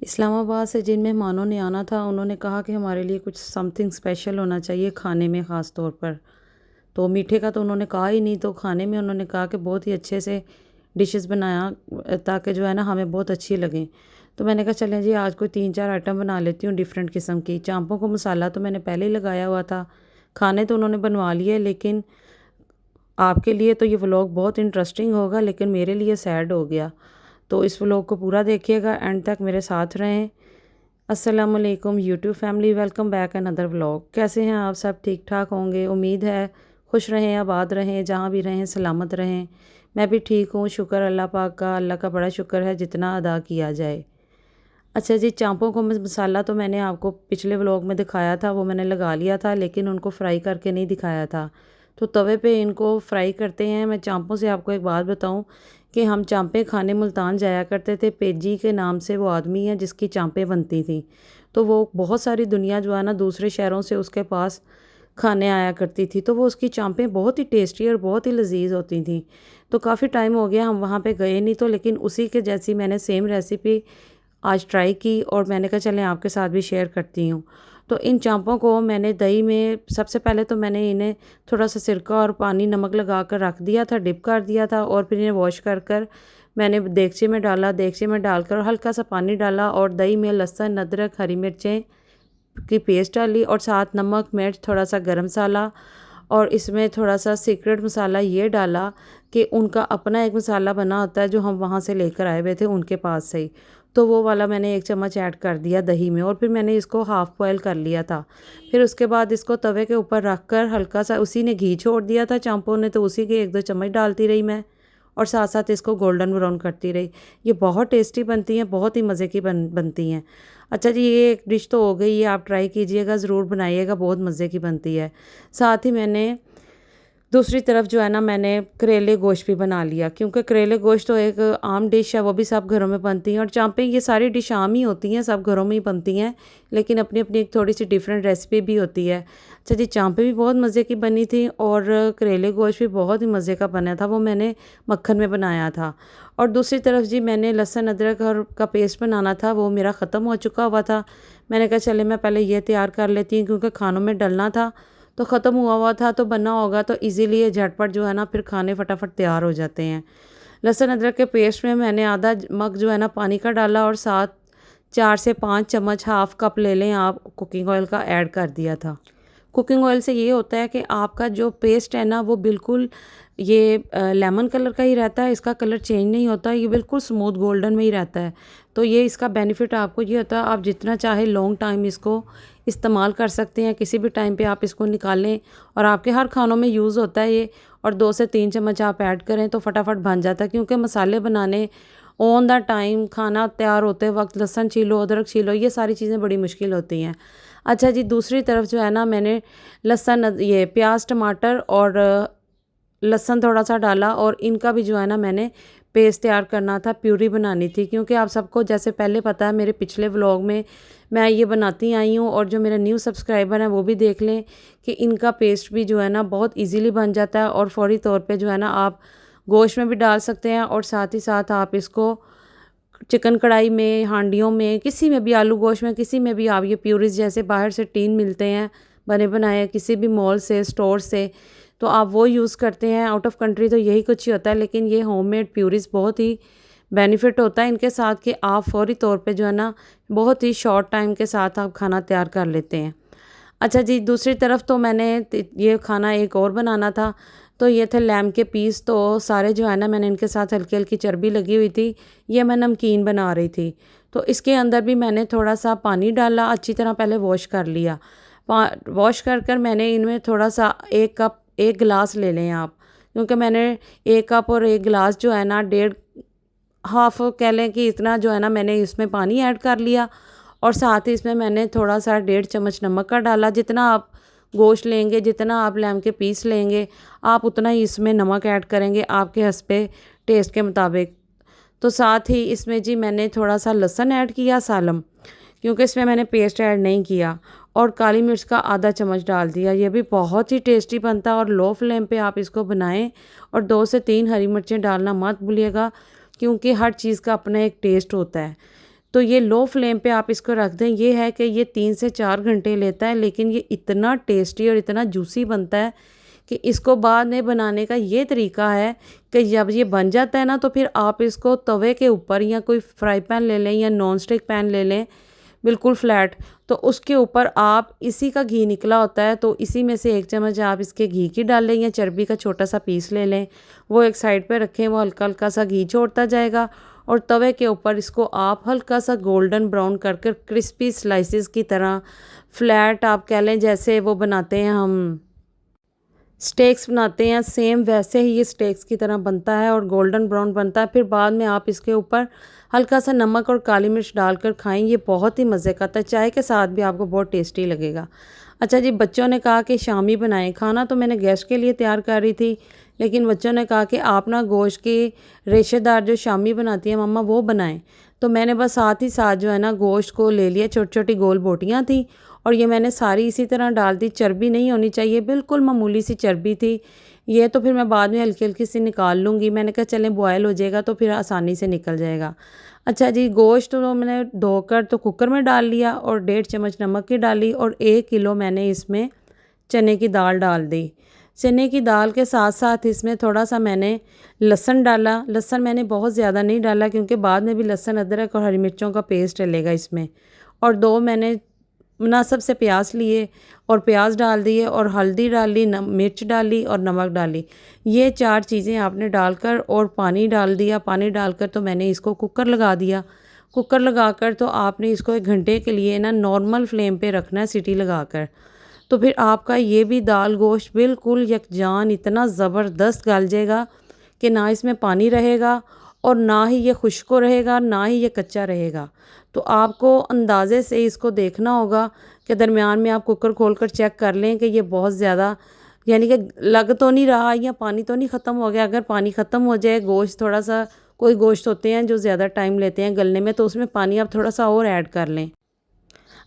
इस्लामाबाद से जिन मेहमानों ने आना था उन्होंने कहा कि हमारे लिए कुछ समथिंग स्पेशल होना चाहिए खाने में ख़ास तौर पर। तो मीठे का तो उन्होंने कहा ही नहीं, तो खाने में उन्होंने कहा कि बहुत ही अच्छे से डिशेस बनाया ताकि जो है ना हमें बहुत अच्छी लगें। तो मैंने कहा चलें जी आज कोई 3-4 आइटम बना लेती हूँ डिफरेंट किस्म की। चांपों को मसाला तो मैंने पहले ही लगाया हुआ था, खाने तो उन्होंने बनवा लिए, लेकिन आपके लिए तो ये व्लॉग बहुत इंटरेस्टिंग होगा लेकिन मेरे लिए सैड हो गया। तो इस व्लॉग को पूरा देखिएगा, एंड तक मेरे साथ रहें। अस्सलाम वालेकुम YouTube family, welcome back another vlog. कैसे हैं आप सब? ठीक ठाक होंगे, उम्मीद है खुश रहें, आबाद रहें, जहाँ भी रहें सलामत रहें। मैं भी ठीक हूँ, शुक्र अल्लाह पाक का। अल्लाह का बड़ा शुक्र है जितना अदा किया जाए। अच्छा जी, चांपों को मसाला तो मैंने आपको पिछले व्लॉग में दिखाया था, वो मैंने लगा लिया था, लेकिन उनको फ्राई करके नहीं दिखाया था। तो तवे पे इनको फ्राई करते हैं। मैं चांपों से आपको एक बात बताऊं कि हम चांपें खाने मुल्तान जाया करते थे। पेजी के नाम से वो आदमी है जिसकी चांपें बनती थी। तो वो बहुत सारी दुनिया जो है ना दूसरे शहरों से उसके पास खाने आया करती थी। तो वो उसकी चांपें बहुत ही टेस्टी और बहुत ही लजीज होती थी। तो काफ़ी टाइम हो गया हम वहाँ पे गए नहीं, तो लेकिन उसी के जैसी मैंने सेम रेसिपी आज ट्राई की और मैंने कहा चलें आपके साथ भी शेयर करती हूँ। तो इन चांपों को मैंने दही में सबसे पहले तो मैंने इन्हें थोड़ा सा सिरका और पानी नमक लगा कर रख दिया था, डिप कर दिया था, और फिर इन्हें वॉश कर कर मैंने देगचे में डाला। देगचे में डालकर हल्का सा पानी डाला और दही में लहसुन, अदरक, हरी मिर्चें की पेस्ट डाली और साथ नमक, मिर्च, थोड़ा सा गरम मसाला और इसमें थोड़ा सा सीक्रेट मसाला ये डाला कि उनका अपना एक मसाला बना होता है जो हम वहाँ से लेकर आए हुए थे उनके पास से ही। तो वो वाला मैंने 1 चम्मच ऐड कर दिया दही में और फिर मैंने इसको हाफ़ बॉयल कर लिया था। फिर उसके बाद इसको तवे के ऊपर रख कर हल्का सा उसी ने घी छोड़ दिया था चांपों ने, तो उसी के 1-2 चम्मच डालती रही मैं और साथ साथ इसको गोल्डन ब्राउन करती रही। ये बहुत टेस्टी बनती हैं, बहुत ही मज़े की बनती हैं। अच्छा जी, ये एक डिश तो हो गई, ये आप ट्राई कीजिएगा, ज़रूर बनाइएगा, बहुत मज़े की बनती है। साथ ही मैंने दूसरी तरफ जो है ना मैंने करेले गोश्त भी बना लिया, क्योंकि करेले गोश्त तो एक आम डिश है, वो भी सब घरों में बनती हैं और चांपें ये सारी डिश आम ही होती हैं, सब घरों में ही बनती हैं, लेकिन अपनी अपनी एक थोड़ी सी डिफरेंट रेसिपी भी होती है। अच्छा जी, चांपें भी बहुत मज़े की बनी थी और करेले गोश्त भी बहुत ही मज़े का बना था, वो मैंने मक्खन में बनाया था। और दूसरी तरफ जी मैंने लहसुन अदरक और का पेस्ट बनाना था, वो मेरा ख़त्म हो चुका हुआ था। मैंने कहा चले मैं पहले ये तैयार कर लेती हूँ, क्योंकि खानों में डलना था तो ख़त्म हुआ हुआ था, तो बना होगा तो इजीली ये झटपट जो है ना फिर खाने फटाफट तैयार हो जाते हैं। लहसुन अदरक के पेस्ट में मैंने आधा मग जो है ना पानी का डाला और साथ 4 से 5 चम्मच, हाफ़ कप ले लें आप, कुकिंग ऑयल का ऐड कर दिया था। कुकिंग ऑयल से ये होता है कि आपका जो पेस्ट है ना वो बिल्कुल ये लेमन कलर का ही रहता है, इसका कलर चेंज नहीं होता, ये बिल्कुल स्मूथ गोल्डन में ही रहता है। तो ये इसका बेनिफिट आपको ये होता है, आप जितना चाहे लॉन्ग टाइम इसको इस्तेमाल कर सकते हैं, किसी भी टाइम पे आप इसको निकालें और आपके हर खानों में यूज़ होता है ये। और 2 से 3 चम्मच आप ऐड करें तो फटाफट बन जाता है, क्योंकि मसाले बनाने ऑन द टाइम, खाना तैयार होते वक्त लहसुन छीलो, अदरक छीलो, ये सारी चीज़ें बड़ी मुश्किल होती हैं। अच्छा जी, दूसरी तरफ जो है ना मैंने लहसुन, ये प्याज, टमाटर और लहसुन थोड़ा सा डाला और इनका भी जो है ना मैंने पेस्ट तैयार करना था, प्यूरी बनानी थी, क्योंकि आप सबको जैसे पहले पता है मेरे पिछले व्लॉग में मैं ये बनाती आई हूँ और जो मेरे न्यू सब्सक्राइबर हैं वो भी देख लें कि इनका पेस्ट भी जो है ना बहुत इजीली बन जाता है और फौरी तौर पे जो है ना आप गोश्त में भी डाल सकते हैं और साथ ही साथ आप इसको चिकन कढ़ाई में, हांडियों में, किसी में भी, आलू गोश्त में, किसी में भी आप ये प्यूरीज जैसे बाहर से टीन मिलते हैं बने बनाए किसी भी मॉल से, स्टोर से, तो आप वो यूज़ करते हैं। आउट ऑफ कंट्री तो यही कुछ ही होता है, लेकिन ये होममेड प्यूरीज बहुत ही बेनिफिट होता है इनके साथ कि आप फौरी तौर पे जो है ना बहुत ही शॉर्ट टाइम के साथ आप खाना तैयार कर लेते हैं। अच्छा जी, दूसरी तरफ तो मैंने ये खाना एक और बनाना था, तो ये थे लैम के पीस, तो सारे जो है ना मैंने इनके साथ हल्की हल्की चर्बी लगी हुई थी, ये मैं नमकीन बना रही थी। तो इसके अंदर भी मैंने थोड़ा सा पानी डाला, अच्छी तरह पहले वॉश कर लिया। वॉश कर कर मैंने इनमें थोड़ा सा 1 कप, 1 गिलास ले लें आप, क्योंकि मैंने 1 कप और 1 गिलास जो है ना डेढ़, हाफ कह लें कि इतना जो है ना मैंने इसमें पानी ऐड कर लिया और साथ ही इसमें मैंने थोड़ा सा 1.5 चम्मच नमक का डाला। जितना आप गोश्त लेंगे, जितना आप लैम के पीस लेंगे, आप उतना ही इसमें नमक ऐड करेंगे आपके हस्बे टेस्ट के मुताबिक। तो साथ ही इसमें जी मैंने थोड़ा सा लहसुन ऐड किया सालम, क्योंकि इसमें मैंने पेस्ट ऐड नहीं किया, और काली मिर्च का आधा चम्मच डाल दिया। ये भी बहुत ही टेस्टी बनता है और लो फ्लेम पे आप इसको बनाएं और 2 से 3 हरी मिर्चें डालना मत भूलिएगा, क्योंकि हर चीज़ का अपना एक टेस्ट होता है। तो ये लो फ्लेम पे आप इसको रख दें। ये है कि ये 3 से 4 घंटे लेता है, लेकिन ये इतना टेस्टी और इतना जूसी बनता है कि इसको बाद में बनाने का ये तरीका है कि जब ये बन जाता है ना, तो फिर आप इसको तवे के ऊपर या कोई फ्राई पैन ले लें या नॉन स्टिक पैन ले लें बिल्कुल फ्लैट, तो उसके ऊपर आप इसी का घी निकला होता है, तो इसी में से 1 चम्मच आप इसके घी की डाल लें या चर्बी का छोटा सा पीस ले लें, वो एक साइड पे रखें, वो हल्का हल्का सा घी छोड़ता जाएगा और तवे के ऊपर इसको आप हल्का सा गोल्डन ब्राउन कर कर क्रिस्पी स्लाइसिस की तरह फ्लैट आप कह लें, जैसे वो बनाते हैं हम स्टेक्स बनाते हैं, सेम वैसे ही ये स्टेक्स की तरह बनता है और गोल्डन ब्राउन बनता है। फिर बाद में आप इसके ऊपर हल्का सा नमक और काली मिर्च डालकर खाएं, ये बहुत ही मज़े का आता है, चाय के साथ भी आपको बहुत टेस्टी लगेगा। अच्छा जी, बच्चों ने कहा कि शामी बनाएं, खाना तो मैंने गेस्ट के लिए तैयार कर रही थी, लेकिन बच्चों ने कहा कि आप ना गोश्त की रेशेदार जो शामी बनाती हैं मम्मा वो बनाएं। तो मैंने बस साथ ही साथ जो है ना गोश्त को ले लिया, छोटी छोटी गोल बोटियाँ थी और ये मैंने सारी इसी तरह डाल दी। चर्बी नहीं होनी चाहिए, बिल्कुल मामूली सी चर्बी थी ये, तो फिर मैं बाद में हल्की हल्की सी निकाल लूँगी। मैंने कहा चलें बॉयल हो जाएगा तो फिर आसानी से निकल जाएगा। अच्छा जी, गोश्त तो मैंने धोकर तो कुकर में डाल लिया और 1.5 चम्मच नमक की डाली और 1 किलो मैंने इसमें चने की दाल डाल दी। चने की दाल के साथ साथ इसमें थोड़ा सा मैंने लहसुन डाला। लहसुन मैंने बहुत ज़्यादा नहीं डाला क्योंकि बाद में भी लहसुन, अदरक और हरी मिर्चों का पेस्ट डलेगा इसमें। और 2 मैंने मुनासिब से प्याज लिए और प्याज डाल दिए और हल्दी डाली, मिर्च डाली और नमक डाली। ये 4 चीज़ें आपने डालकर और पानी डाल दिया। पानी डालकर तो मैंने इसको कुकर लगा दिया। कुकर लगाकर तो आपने इसको 1 घंटे के लिए ना नॉर्मल फ्लेम पे रखना है सीटी लगाकर। तो फिर आपका ये भी दाल गोश्त बिल्कुल यकजान इतना ज़बरदस्त गल जाएगा कि ना इसमें पानी रहेगा और ना ही ये खुश्क रहेगा, ना ही ये कच्चा रहेगा। तो आपको अंदाज़े से इसको देखना होगा कि दरमियान में आप कुकर खोलकर चेक कर लें कि ये बहुत ज़्यादा यानी कि लग तो नहीं रहा या पानी तो नहीं ख़त्म हो गया। अगर पानी ख़त्म हो जाए, गोश्त थोड़ा सा, कोई गोश्त होते हैं जो ज़्यादा टाइम लेते हैं गलने में, तो उसमें पानी आप थोड़ा सा और ऐड कर लें।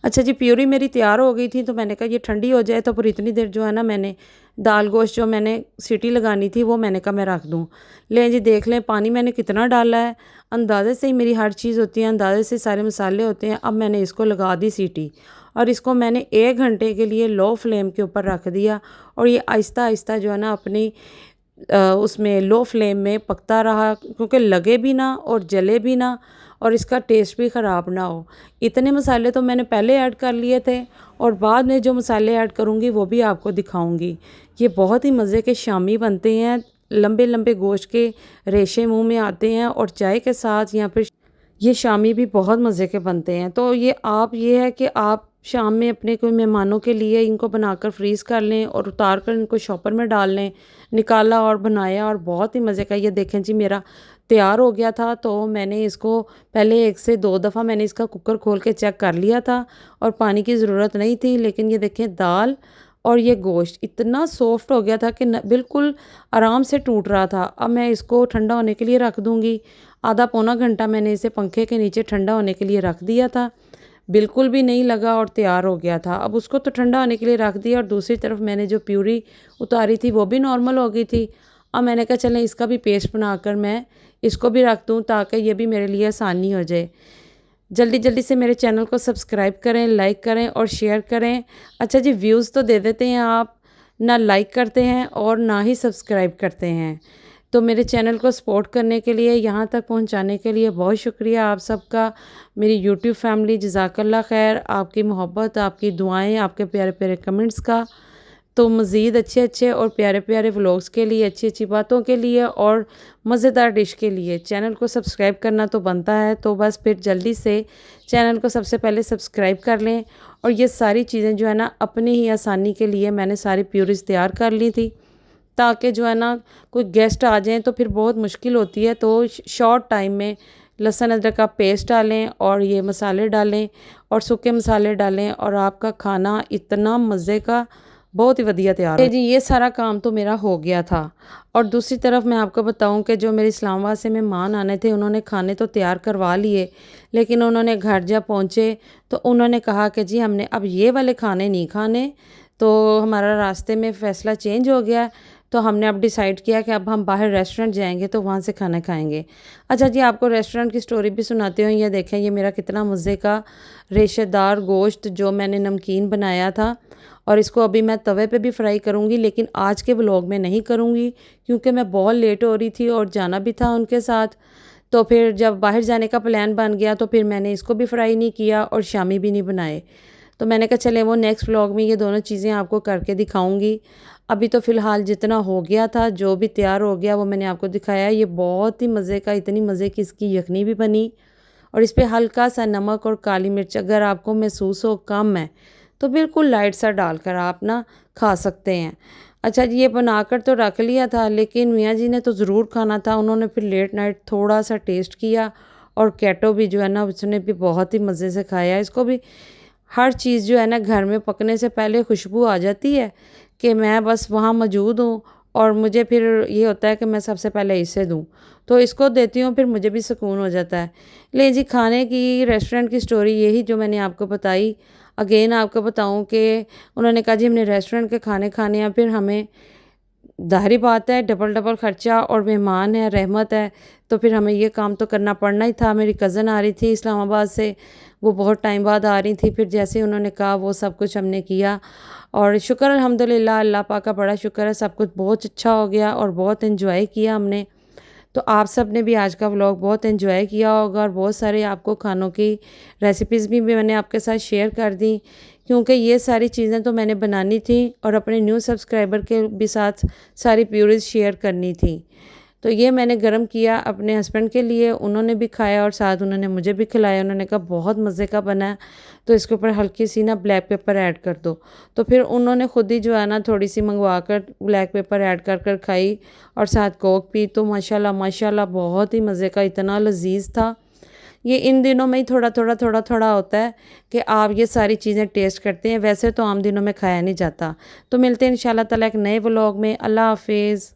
अच्छा जी, प्यूरी मेरी तैयार हो गई थी तो मैंने कहा ये ठंडी हो जाए, तो फिर इतनी देर जो है ना मैंने दाल गोश्त जो मैंने सीटी लगानी थी वो मैंने कहा मैं रख दूँ। लें जी, देख लें पानी मैंने कितना डाला है, अंदाज़े से ही मेरी हर चीज़ होती है, अंदाज़े से सारे मसाले होते हैं। अब मैंने इसको लगा दी सीटी और इसको मैंने 1 घंटे के लिए लो फ्लेम के ऊपर रख दिया और ये आहिस्ता आहिस्ता जो है ना अपनी उसमें लो फ्लेम में पकता रहा, क्योंकि लगे भी ना और जले भी ना और इसका टेस्ट भी ख़राब ना हो। इतने मसाले तो मैंने पहले ऐड कर लिए थे और बाद में जो मसाले ऐड करूँगी वो भी आपको दिखाऊँगी। ये बहुत ही मज़े के शामी बनते हैं, लंबे लंबे गोश्त के रेशे मुंह में आते हैं और चाय के साथ या फिर ये शामी भी बहुत मज़े के बनते हैं। तो ये है कि आप शाम में अपने कोई मेहमानों के लिए इनको बनाकर फ्रीज़ कर लें और उतार कर इनको शॉपर में डाल लें। निकाला और बनाया और बहुत ही मज़े का, ये देखें जी मेरा तैयार हो गया था। तो मैंने इसको पहले 1 से 2 दफ़ा मैंने इसका कुकर खोल के चेक कर लिया था और पानी की ज़रूरत नहीं थी, लेकिन ये देखें दाल और ये गोश्त इतना सॉफ्ट हो गया था कि बिल्कुल आराम से टूट रहा था। अब मैं इसको ठंडा होने के लिए रख दूँगी। आधा पौना घंटा मैंने इसे पंखे के नीचे ठंडा होने के लिए रख दिया था, बिल्कुल भी नहीं लगा और तैयार हो गया था। अब उसको तो ठंडा होने के लिए रख दिया और दूसरी तरफ मैंने जो प्यूरी उतारी थी वो भी नॉर्मल हो गई थी। अब मैंने कहा चलें इसका भी पेस्ट बनाकर मैं इसको भी रख दूँ ताकि ये भी मेरे लिए आसानी हो जाए। जल्दी जल्दी से मेरे चैनल को सब्सक्राइब करें, लाइक करें और शेयर करें। अच्छा जी, व्यूज़ तो दे देते हैं आप, ना लाइक करते हैं और ना ही सब्सक्राइब करते हैं। तो मेरे चैनल को सपोर्ट करने के लिए, यहाँ तक पहुँचाने के लिए बहुत शुक्रिया आप सबका। मेरी यूट्यूब फैमिली जज़ाकल्लाह खैर, आपकी मोहब्बत, आपकी दुआएं, आपके प्यारे प्यारे कमेंट्स का। तो मज़ीद अच्छे अच्छे और प्यारे प्यारे व्लॉग्स के लिए, अच्छी अच्छी बातों के लिए और मज़ेदार डिश के लिए चैनल को सब्सक्राइब करना तो बनता है। तो बस फिर जल्दी से चैनल को सबसे पहले सब्सक्राइब कर लें। और ये सारी चीज़ें जो है ना अपनी ही आसानी के लिए मैंने सारी प्यूरीज तैयार कर ली थी, ताकि जो है ना कोई गेस्ट आ जाएं तो फिर बहुत मुश्किल होती है। तो शॉर्ट टाइम में लहसुन अदरक का पेस्ट डालें और ये मसाले डालें और सूखे मसाले डालें और आपका खाना इतना मज़े का बहुत ही वधिया तैयार है जी। ये सारा काम तो मेरा हो गया था। और दूसरी तरफ मैं आपको बताऊं कि जो मेरे इस्लामाबाद से मेहमान आने थे उन्होंने खाने तो तैयार करवा लिए, लेकिन उन्होंने घर जब पहुंचे तो उन्होंने कहा कि जी हमने अब ये वाले खाने नहीं खाने। तो हमारा रास्ते में फ़ैसला चेंज हो गया। तो हमने अब डिसाइड किया कि अब हम बाहर रेस्टोरेंट जाएंगे तो वहाँ से खाना खाएंगे। अच्छा जी, आपको रेस्टोरेंट की स्टोरी भी सुनाती हूँ। ये देखें, ये मेरा कितना मज़े का रेशेदार गोश्त जो मैंने नमकीन बनाया था, और इसको अभी मैं तवे पे भी फ्राई करूँगी, लेकिन आज के व्लॉग में नहीं करूँगी क्योंकि मैं बहुत लेट हो रही थी और जाना भी था उनके साथ। तो फिर जब बाहर जाने का प्लान बन गया तो फिर मैंने इसको भी फ्राई नहीं किया और शामी भी नहीं बनाए। तो मैंने कहा चले वो नेक्स्ट व्लॉग में ये दोनों चीज़ें आपको करके दिखाऊंगी। अभी तो फ़िलहाल जितना हो गया था, जो भी तैयार हो गया वो मैंने आपको दिखाया। ये बहुत ही मज़े का, इतनी मज़े की इसकी यखनी भी बनी, और इस पे हल्का सा नमक और काली मिर्च अगर आपको महसूस हो कम है तो बिल्कुल लाइट सा डालकर आप ना खा सकते हैं। अच्छा जी, ये बनाकर तो रख लिया था, लेकिन मियाँ जी ने तो ज़रूर खाना था। उन्होंने फिर लेट नाइट थोड़ा सा टेस्ट किया, और कैटो भी जो है ना उसने भी बहुत ही मज़े से खाया। इसको भी हर चीज़ जो है ना घर में पकने से पहले खुशबू आ जाती है कि मैं बस वहाँ मौजूद हूँ, और मुझे फिर ये होता है कि मैं सबसे पहले इसे दूँ, तो इसको देती हूँ, फिर मुझे भी सुकून हो जाता है। ले जी, खाने की रेस्टोरेंट की स्टोरी यही जो मैंने आपको बताई। अगेन आपको बताऊँ कि उन्होंने कहा जी हमने रेस्टोरेंट के खाने खाने हैं, फिर हमें ज़ाहिर बात है डबल डबल खर्चा, और मेहमान है, रहमत है, तो फिर हमें ये काम तो करना पड़ना ही था। मेरी कज़न आ रही थी इस्लामाबाद से, वो बहुत टाइम बाद आ रही थी, फिर जैसे उन्होंने कहा वो सब कुछ हमने किया, और शुक्र अल्हम्दुलिल्लाह, अल्लाह पाक का बड़ा शुक्र है, सब कुछ बहुत अच्छा हो गया और बहुत एंजॉय किया हमने। तो आप सब ने भी आज का व्लॉग बहुत एंजॉय किया होगा, और बहुत सारे आपको खानों की रेसिपीज़ भी मैंने आपके साथ शेयर कर दी, क्योंकि ये सारी चीज़ें तो मैंने बनानी थी और अपने न्यू सब्सक्राइबर के भी साथ सारी प्यूरीज शेयर करनी थी। तो ये मैंने गरम किया अपने हस्बैंड के लिए, उन्होंने भी खाया और साथ उन्होंने मुझे भी खिलाया। उन्होंने कहा बहुत मज़े का बना है, तो इसके ऊपर हल्की सी ना ब्लैक पेपर ऐड कर दो। तो फिर उन्होंने खुद ही जो है ना थोड़ी सी मंगवा कर ब्लैक पेपर ऐड कर कर खाई, और साथ कोक पी। तो माशाल्लाह माशाल्लाह बहुत ही मज़े का, इतना लजीज था। ये इन दिनों में ही थोड़ा थोड़ा होता है कि आप ये सारी चीज़ें टेस्ट करते हैं, वैसे तो आम दिनों में खाया नहीं जाता। तो मिलते हैं इंशाल्लाह ताला एक नए व्लॉग में। अल्लाह हाफिज़।